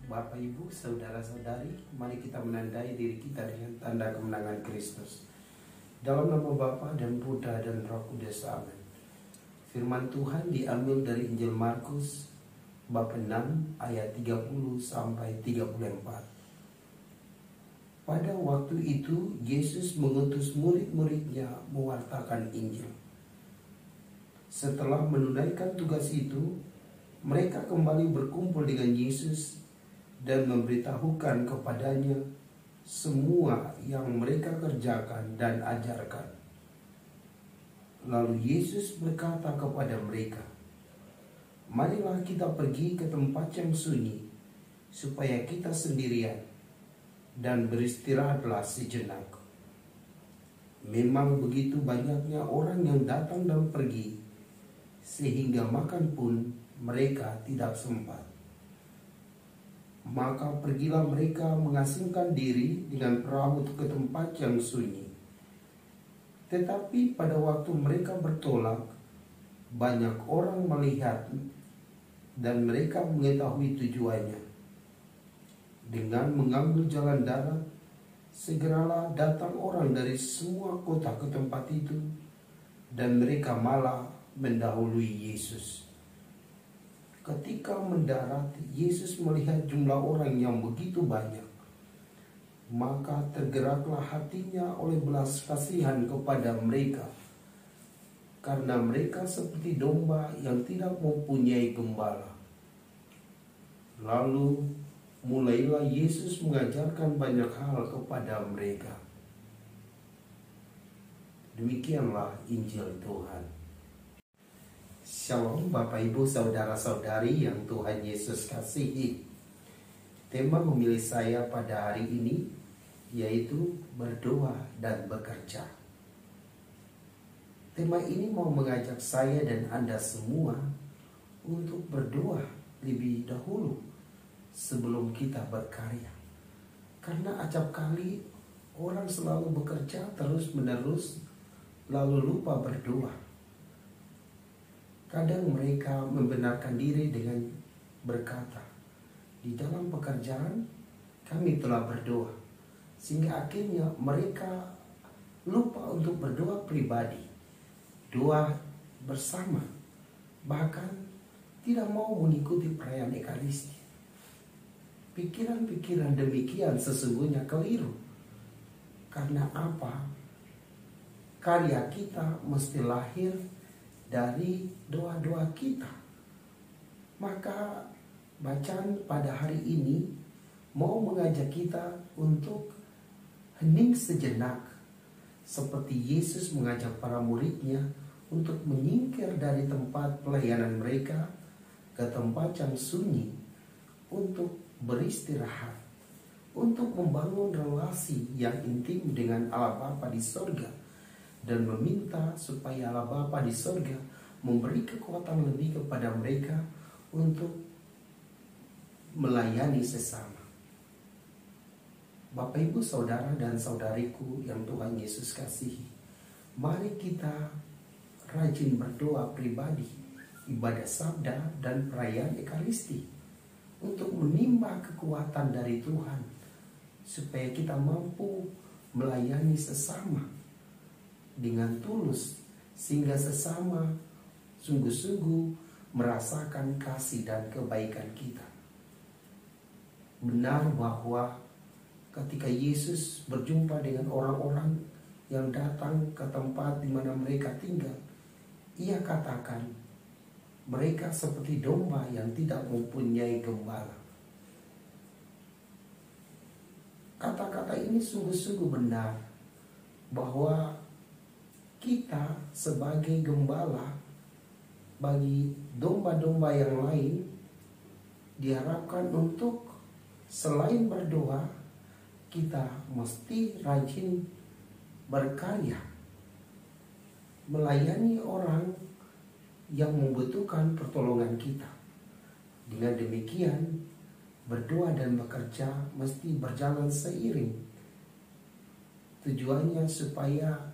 Bapak, Ibu, saudara-saudari, mari kita menandai diri kita dengan tanda kemenangan Kristus. Dalam nama Bapa dan Putra dan Roh Kudus, amin. Firman Tuhan diambil dari Injil Markus bab 6 ayat 30 sampai 34. Pada waktu itu Yesus mengutus murid-muridnya mewartakan Injil. Setelah menunaikan tugas itu, mereka kembali berkumpul dengan Yesus dan memberitahukan kepadanya semua yang mereka kerjakan dan ajarkan. Lalu Yesus berkata kepada mereka, "Marilah kita pergi ke tempat yang sunyi, supaya kita sendirian, dan beristirahatlah sejenak." Memang begitu banyaknya orang yang datang dan pergi, sehingga makan pun mereka tidak sempat. Maka pergilah mereka mengasingkan diri dengan perahu ke tempat yang sunyi. Tetapi pada waktu mereka bertolak, banyak orang melihat dan mereka mengetahui tujuannya. Dengan mengambil jalan darat, segeralah datang orang dari semua kota ke tempat itu, dan mereka malah mendahului Yesus. Ketika mendarat, Yesus melihat jumlah orang yang begitu banyak, maka tergeraklah hatinya oleh belas kasihan kepada mereka, karena mereka seperti domba yang tidak mempunyai gembala. Lalu mulailah Yesus mengajarkan banyak hal kepada mereka. Demikianlah Injil Tuhan. Shalom Bapak, Ibu, saudara-saudari yang Tuhan Yesus kasihi. Tema memilih saya pada hari ini yaitu berdoa dan bekerja. Tema ini mau mengajak saya dan Anda semua untuk berdoa lebih dahulu sebelum kita berkarya. Karena acap kali orang selalu bekerja terus-menerus lalu lupa berdoa. Kadang mereka membenarkan diri dengan berkata, "Di dalam pekerjaan kami telah berdoa," sehingga akhirnya mereka lupa untuk berdoa pribadi, doa bersama, bahkan tidak mau mengikuti perayaan Ekaristi. Pikiran-pikiran demikian sesungguhnya keliru. Karena apa? Karya kita mesti lahir dari doa-doa kita. Maka bacaan pada hari ini mau mengajak kita untuk hening sejenak, seperti Yesus mengajak para muridnya untuk menyingkir dari tempat pelayanan mereka ke tempat yang sunyi untuk beristirahat, untuk membangun relasi yang intim dengan Allah Bapa di sorga, dan meminta supaya Allah Bapa di sorga memberi kekuatan lebih kepada mereka untuk melayani sesama. Bapak, Ibu, saudara dan saudariku yang Tuhan Yesus kasihi, mari kita rajin berdoa pribadi, ibadah sabda dan perayaan Ekaristi untuk menimba kekuatan dari Tuhan supaya kita mampu melayani sesama dengan tulus, sehingga sesama sungguh-sungguh merasakan kasih dan kebaikan kita. Benar bahwa ketika Yesus berjumpa dengan orang-orang yang datang ke tempat di mana mereka tinggal, Ia katakan mereka seperti domba yang tidak mempunyai gembala. Kata-kata ini sungguh-sungguh benar, bahwa kita sebagai gembala bagi domba-domba yang lain diharapkan untuk selain berdoa, kita mesti rajin berkarya, melayani orang yang membutuhkan pertolongan kita. Dengan demikian, berdoa dan bekerja mesti berjalan seiring. Tujuannya supaya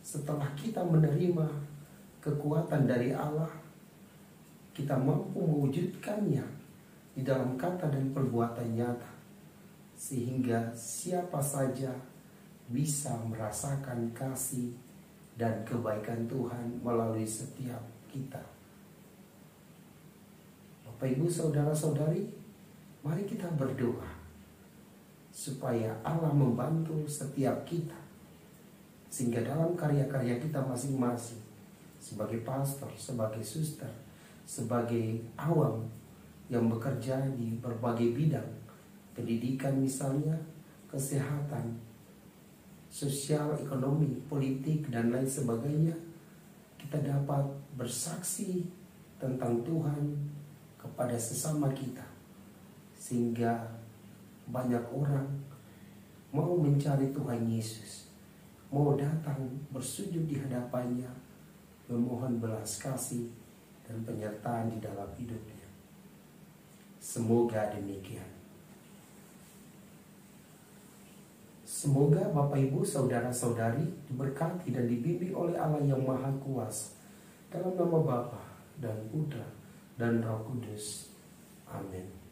setelah kita menerima kekuatan dari Allah, kita mampu mewujudkannya di dalam kata dan perbuatan nyata, sehingga siapa saja bisa merasakan kasih dan kebaikan Tuhan melalui setiap kita. Bapak, Ibu, saudara-saudari, mari kita berdoa supaya Allah membantu setiap kita, sehingga dalam karya-karya kita masing-masing, sebagai pastor, sebagai suster, sebagai awam yang bekerja di berbagai bidang, pendidikan misalnya, kesehatan, sosial, ekonomi, politik, dan lain sebagainya, kita dapat bersaksi tentang Tuhan kepada sesama kita, sehingga banyak orang mau mencari Tuhan Yesus, mau datang bersujud di hadapannya, memohon belas kasih dan penyertaan di dalam hidupnya. Semoga demikian. Semoga Bapak, Ibu, saudara-saudari diberkati dan dibimbing oleh Allah yang Maha Kuasa, dalam nama Bapa dan Putra dan Roh Kudus. Amin.